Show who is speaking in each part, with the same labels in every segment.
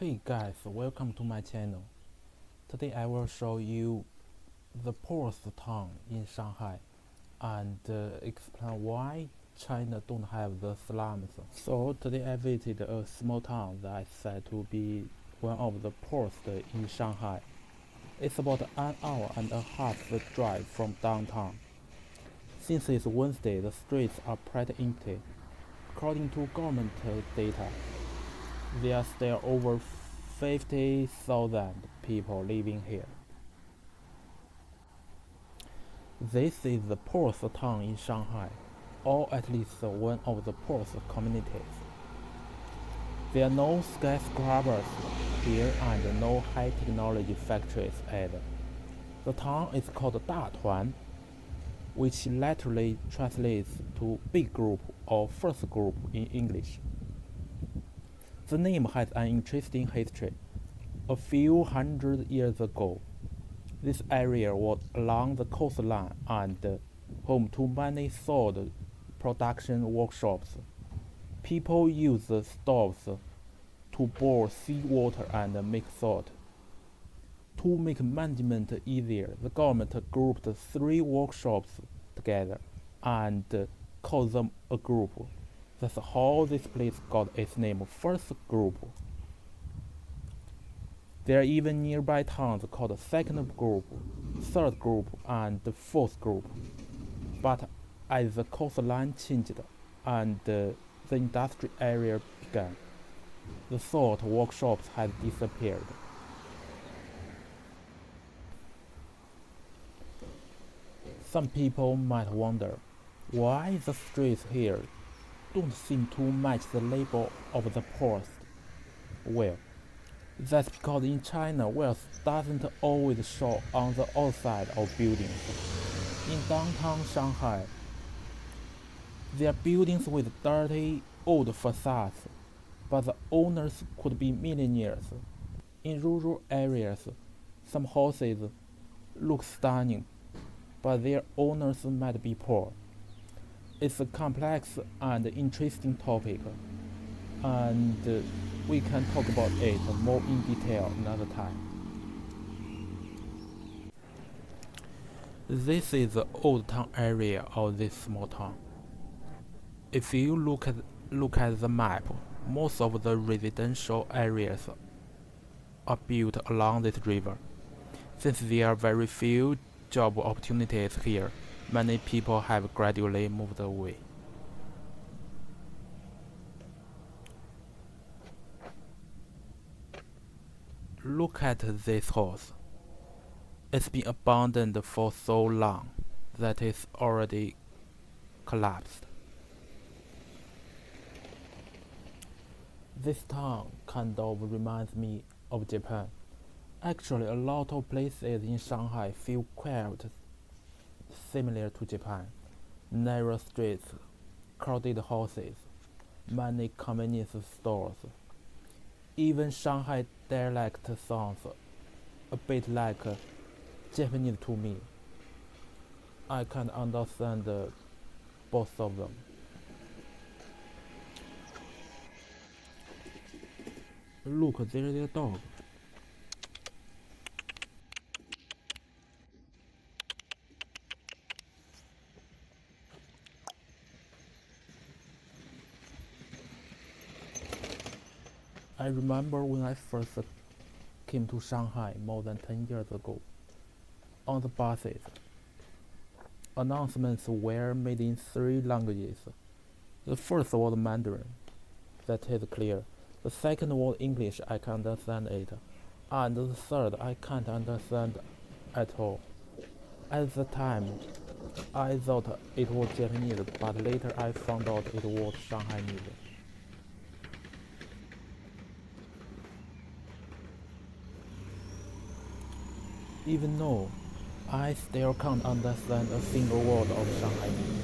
Speaker 1: Hey guys, welcome to my channel. Today I will show you the poorest town in Shanghai and explain why China don't have the slums. So today I visited a small town that is said to be one of the poorest in Shanghai. It's about an hour and a half drive from downtown. Since it's Wednesday, the streets are pretty empty. According to government data, there are still over 50,000 people living here. This is the poorest town in Shanghai, or at least one of the poorest communities. There are no skyscrapers here and no high technology factories either. The town is called Datuan, which literally translates to big group or first group in English. The name has an interesting history. A few hundred years ago, this area was along the coastline and home to many salt production workshops. People used stoves to boil seawater and make salt. To make management easier, the government grouped 3 workshops together and called them a group. That's how this place got its name, First Group. There are even nearby towns called Second Group, Third Group, and Fourth Group. But as the coastline changed and the industrial area began, the salt workshops had disappeared. Some people might wonder why the streets here don't seem to match the label of the poorest. Well, that's because in China wealth doesn't always show on the outside of buildings. In downtown Shanghai, there are buildings with dirty, old facades, but the owners could be millionaires. In rural areas, some houses look stunning, but their owners might be poor. It's a complex and interesting topic, and we can talk about it more in detail another time. This is the old town area of this small town. If you look at the map, most of the residential areas are built along this river. Since there are very few job opportunities here, many people have gradually moved away. Look at this house. It's been abandoned for so long that it's already collapsed. This town kind of reminds me of Japan. Actually, a lot of places in Shanghai feel quite similar to Japan. Narrow streets, crowded houses, many convenience stores. Even Shanghai dialect sounds a bit like Japanese to me. I can't understand both of them. Look, there's a dog. I remember when I first came to Shanghai more than 10 years ago. On the buses, announcements were made in 3 languages. The first was Mandarin, that is clear. The second was English, I can understand it. And the third I can't understand at all. At the time, I thought it was Japanese, but later I found out it was Shanghainese. Even though I still can't understand a single word of Shanghainese.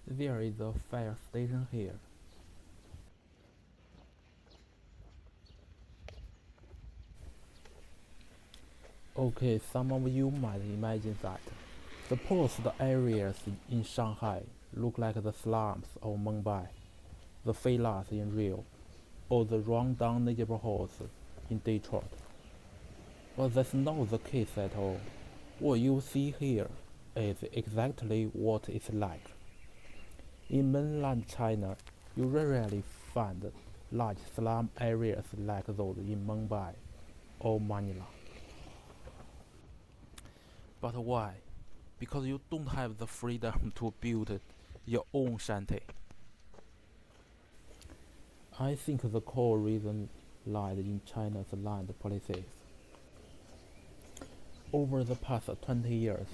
Speaker 1: There is a fire station here. Okay, some of you might imagine that the poorest areas in Shanghai look like the slums of Mumbai, the villas in Rio, or the run-down neighborhoods in Detroit. But that's not the case at all. What you see here is exactly what it's like. In mainland China, you rarely find large slum areas like those in Mumbai or Manila. But why? Because you don't have the freedom to build your own shanty. I think the core reason lies in China's land policies. Over the past 20 years,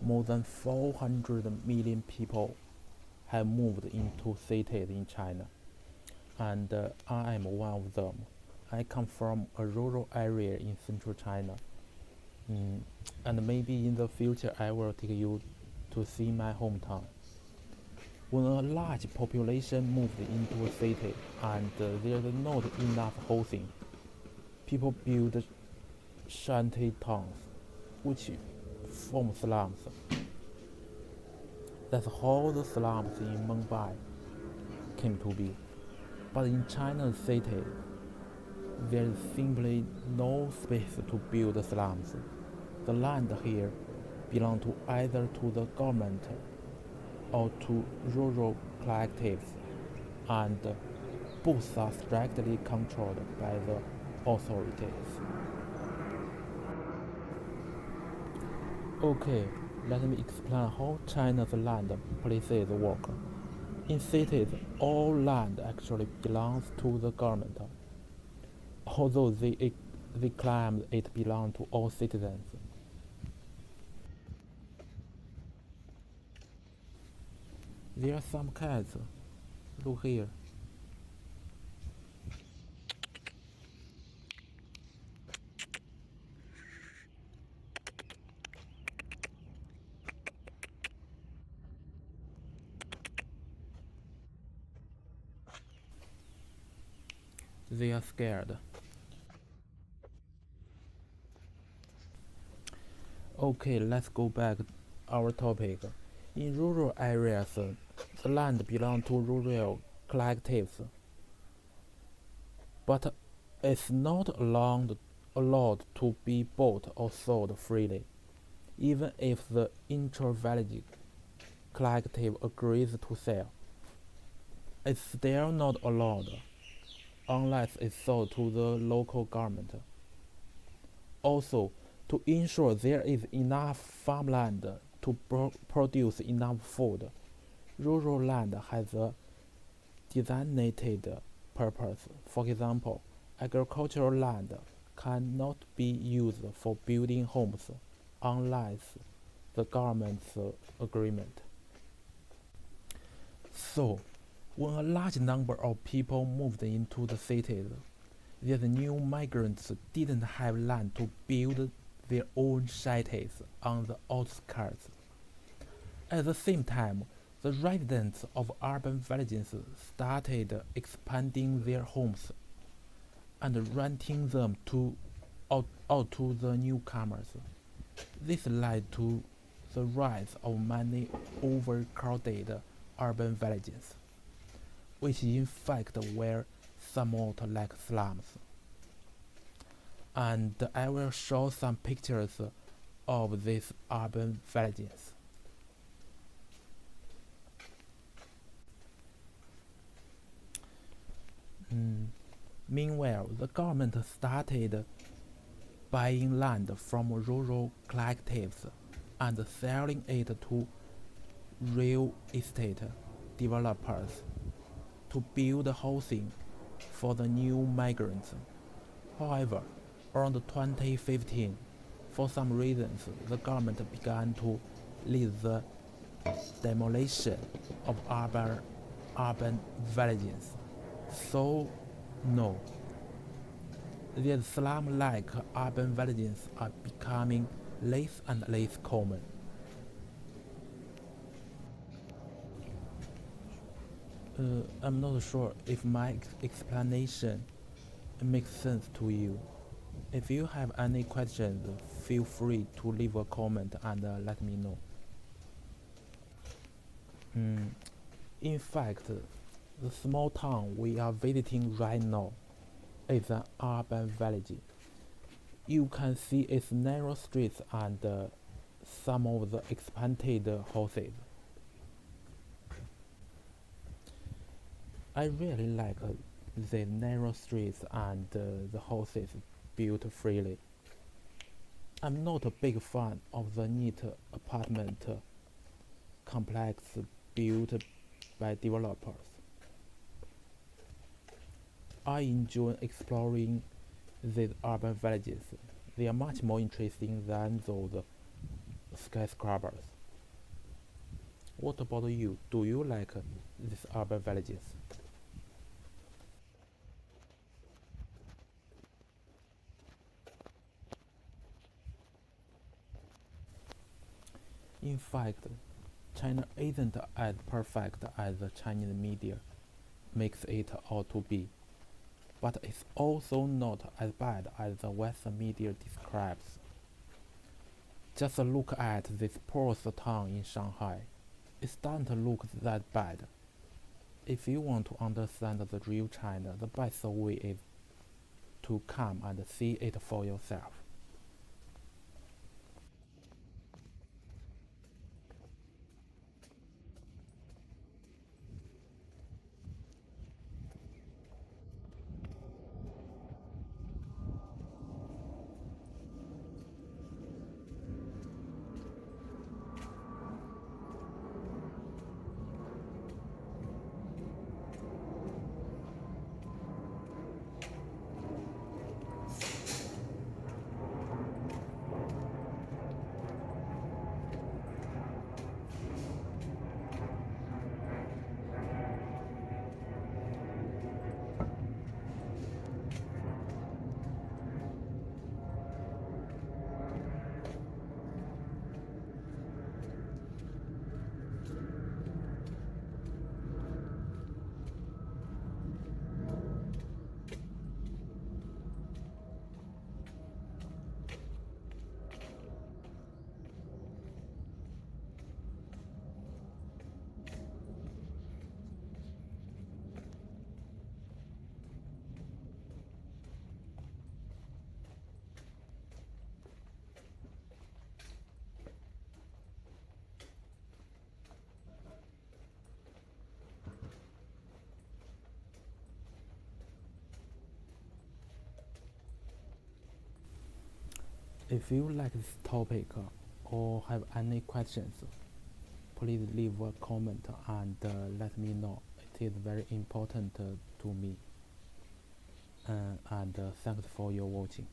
Speaker 1: more than 400 million people have moved into cities in China, and I am one of them. I come from a rural area in central China, and maybe in the future I will take you to see my hometown. When a large population moves into a city and there's not enough housing, people build shanty towns, which form slums. That's how the slums in Mumbai came to be. But in China's cities, there is simply no space to build slums. The land here belongs to either to the government or to rural collectives, and both are strictly controlled by the authorities. Okay, let me explain how China's land policies work. In cities, all land actually belongs to the government, although they claim it belongs to all citizens. There are some cats. Look here. They are scared. Okay, let's go back to our topic. In rural areas, the land belongs to rural collectives, but it's not allowed to be bought or sold freely, even if the intra-village collective agrees to sell. It's still not allowed unless it's sold to the local government. Also, to ensure there is enough farmland to produce enough food, rural land has a designated purpose. For example, agricultural land cannot be used for building homes unless the government's agreement. So, when a large number of people moved into the cities, these new migrants didn't have land to build their own shanties on the outskirts. At the same time, the residents of urban villages started expanding their homes and renting them out to the newcomers. This led to the rise of many overcrowded urban villages, which in fact were somewhat like slums. And I will show some pictures of these urban villages. Meanwhile, the government started buying land from rural collectives and selling it to real estate developers to build housing for the new migrants. However, around 2015, for some reasons, the government began to lead the demolition of urban villages. So, no, these slum-like urban villages are becoming less and less common. I'm not sure if my explanation makes sense to you. If you have any questions, feel free to leave a comment and let me know. In fact, the small town we are visiting right now is an urban village. You can see its narrow streets and some of the expanded houses. I really like the narrow streets and the houses built freely. I'm not a big fan of the neat apartment complex built by developers. I enjoy exploring these urban villages. They are much more interesting than those skyscrapers. What about you? Do you like these urban villages? In fact, China isn't as perfect as the Chinese media makes it out to be, but it's also not as bad as the Western media describes. Just look at this poorest town in Shanghai. It doesn't look that bad. If you want to understand the real China, the best way is to come and see it for yourself. If you like this topic or have any questions, please leave a comment and let me know. It is very important to me. And thanks for your watching.